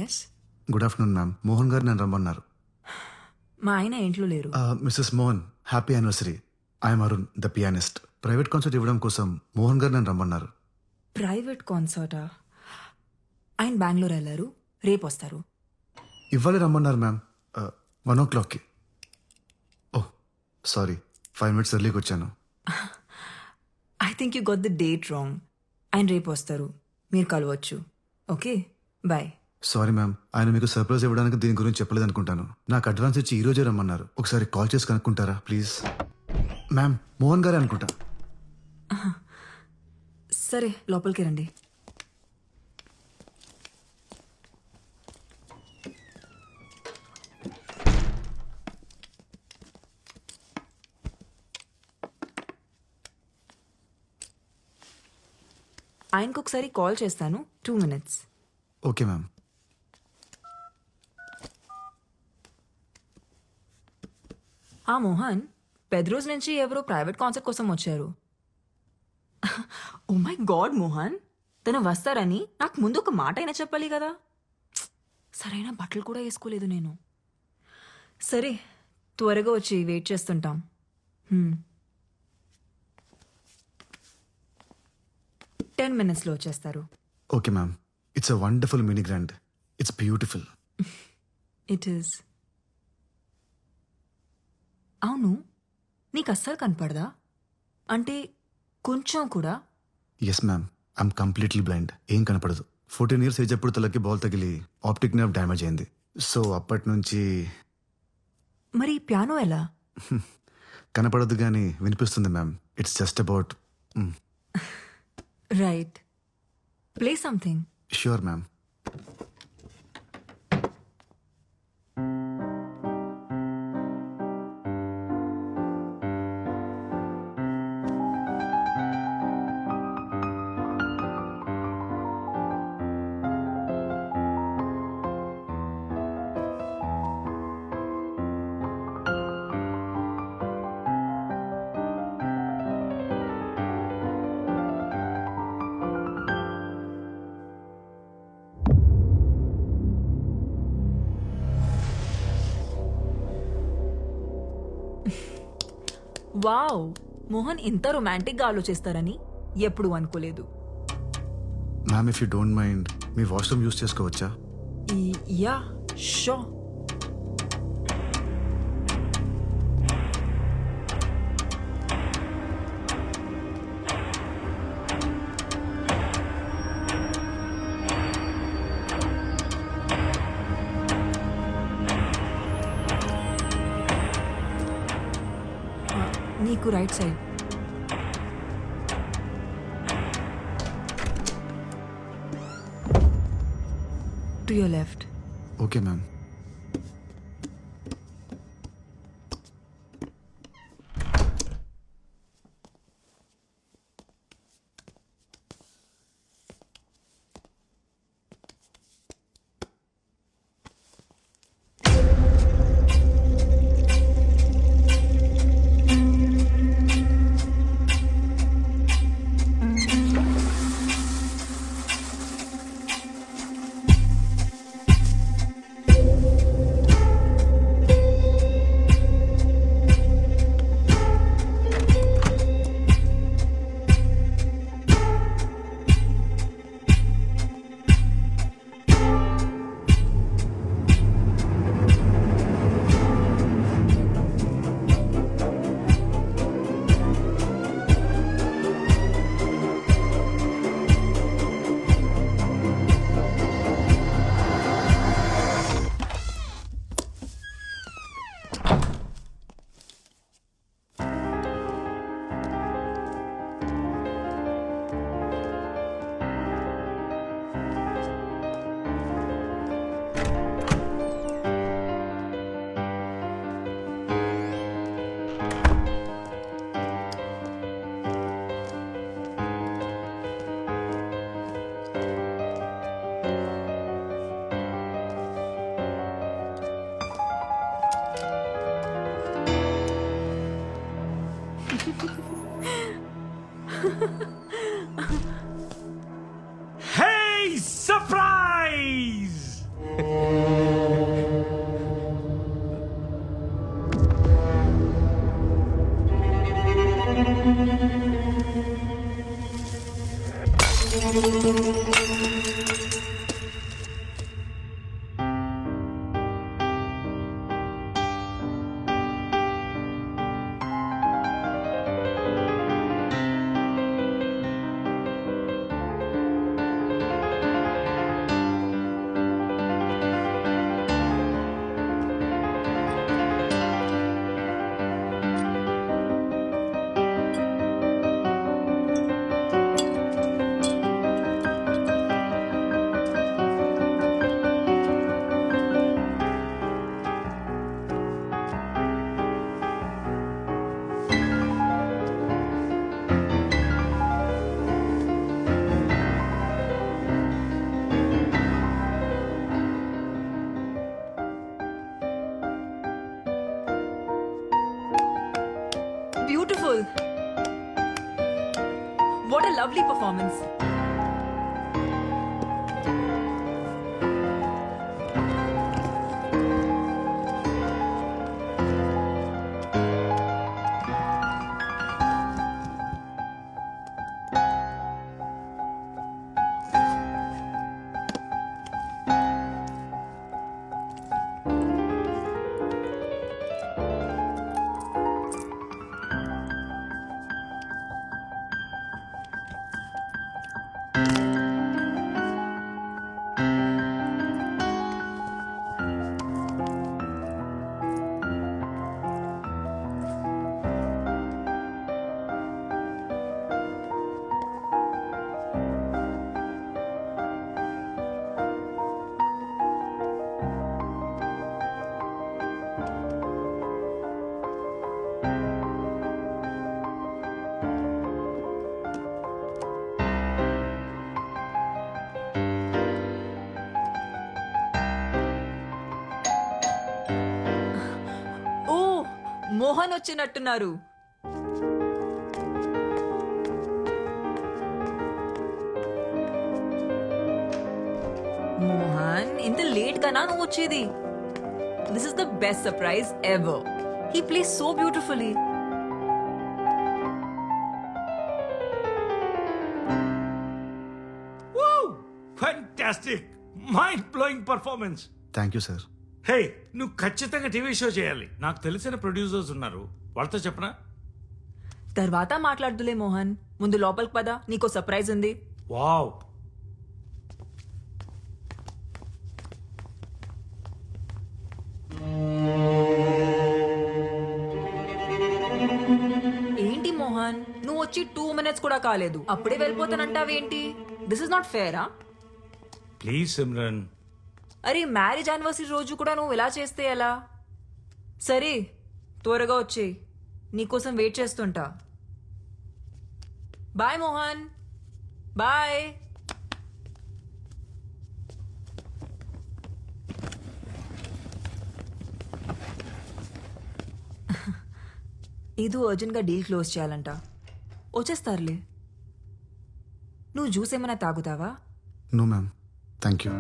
Yes. Good afternoon ma'am. Mohan గారు నన్ను రమ్మన్నారు. మా ఆయన ఇంట్లో లేరు. Missus Mohan, happy anniversary. I'm Arun, the pianist. Private concert ఇవ్వడం కోసం మోహన్ గారు నన్ను రమ్మన్నారు. ప్రైవేట్ కాన్సర్టా? ఆయన బెంగళూరు వెళ్ళారు, రేపు వస్తారు. ఇవ్వాలి రమ్మన్నారు మ్యామ్. 1 o'clockకి. ఓ సారీ, 5 minutes ఎర్లీకి వచ్చాను. I think you got the date wrong. ఆయన రేపు వస్తారు, మీరు కలవచ్చు. Okay, bye. సారీ మ్యామ్, ఆయన మీకు సర్ప్రైజ్ ఇవ్వడానికి దీని గురించి చెప్పలేదు అనుకుంటాను. నాకు అడ్వాన్స్ ఇచ్చి ఈ రోజే రమ్మన్నారు. ఒకసారి కాల్ చేసి కనుక్కుంటారా ప్లీజ్? మ్యామ్, మోహన్ గారే అనుకుంటా. సరే, లోపలికి రండి. ఆయనకు ఒకసారి కాల్ చేస్తాను, 2 minutes. Okay ma'am. మోహన్, పెద్ద నుంచి ఎవరో ప్రైవేట్ కాన్సర్ట్ కోసం వచ్చారు. ఓ మై గాడ్ మోహన్, తను వస్తారని నాకు ముందు ఒక మాట అయినా చెప్పాలి కదా. సరైన బట్టలు కూడా వేసుకోలేదు నేను. సరే, త్వరగా వచ్చి వెయిట్ చేస్తుంటాం. 10 minutesలో వచ్చేస్తారు. Okay ma'am. It's a wonderful mini grand. It's beautiful. It is. అవును, నీకు అస్సలు కనపడదా? అంటే కొంచెం కూడా? Yes ma'am, I'm completely blind. ఏం కనపడదు. 14 years ఏజ్ అప్పుడు తలకి బాల్ తగిలి ఆప్టిక్ నర్వ్ డ్యామేజ్ అయింది. సో అప్పటి నుంచి. మరి పియానో ఎలా? కనపడదు కానీ వినిపిస్తుంది ma'am. It's just about. Right, play something. Sure ma'am. Wow, Mohan ఇంత రొమాంటిక్గా ఆలోచిస్తారని ఎప్పుడు అనుకోలేదు. Ma'am, if you don't mind me washroom use చేసుకోవచ్చా? Yeah, sure. నీకు right side. To your left. Okay ma'am. Hey, surprise! Beautiful. What a lovely performance. ఓ, మోహన్ వచ్చినట్టున్నారు. మోహన్, ఇంత లేట్ గానా నువ్వు వచ్చేది? This is the best surprise ever. He plays so beautifully. Fantastic, mind blowing performance. Thank you sir. Hey, నువ్వు ఖచ్చితంగా TV show చేయాలి. నాకు తెలిసిన ప్రొడ్యూసర్స్ ఉన్నారు, వాళ్ళతో చెప్పనా? తర్వాత మాట్లాడుదులే మోహన్, ముందు లోపలికి పద, నీకో సర్ప్రైజ్ ఉంది. వావ్. ఏంటి మోహన్, నువ్వు వచ్చి 2 minutes కూడా కాలేదు, అప్పుడే వెళ్ళిపోతానంటావేంటి? దిస్ ఇస్ నాట్ ఫేరా? ప్లీజ్ సిమ్రన్. అరే, మ్యారేజ్ యానివర్సరీ రోజు కూడా నువ్వు ఇలా చేస్తే ఎలా? సరే, త్వరగా వచ్చేయ్, నీకోసం వెయిట్ చేస్తుంటా. Bye Mohan, bye. ఇది అర్జెంట్గా డీల్ క్లోజ్ చేయాలంట. వచ్చేస్తారులే. నువ్వు జ్యూస్ ఏమైనా తాగుతావా? No ma'am, thank you.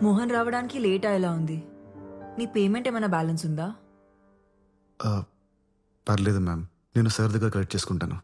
Mohan రావడానికి లేట్ అయ్యేలా ఉంది. నీ పేమెంట్ ఏమైనా బ్యాలెన్స్ ఉందా? పర్లేదు మ్యామ్, నేను సార్ దగ్గర కలెక్ట్ చేసుకుంటాను.